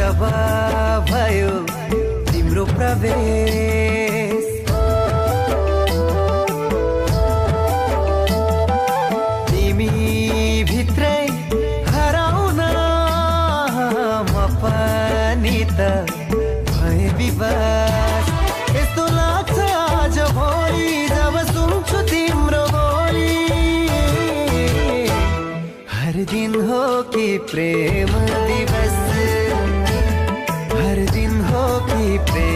जब भयो तिम्रो प्रवेश, तिमी भित्रै हराउन म पनि त भए विवश। यस्तो लाग्छ आज भोलि जब सुन्छु तिम्रो बोली, हर दिन हो कि प्रेम दिवस, हर दिन हो कि प्रेम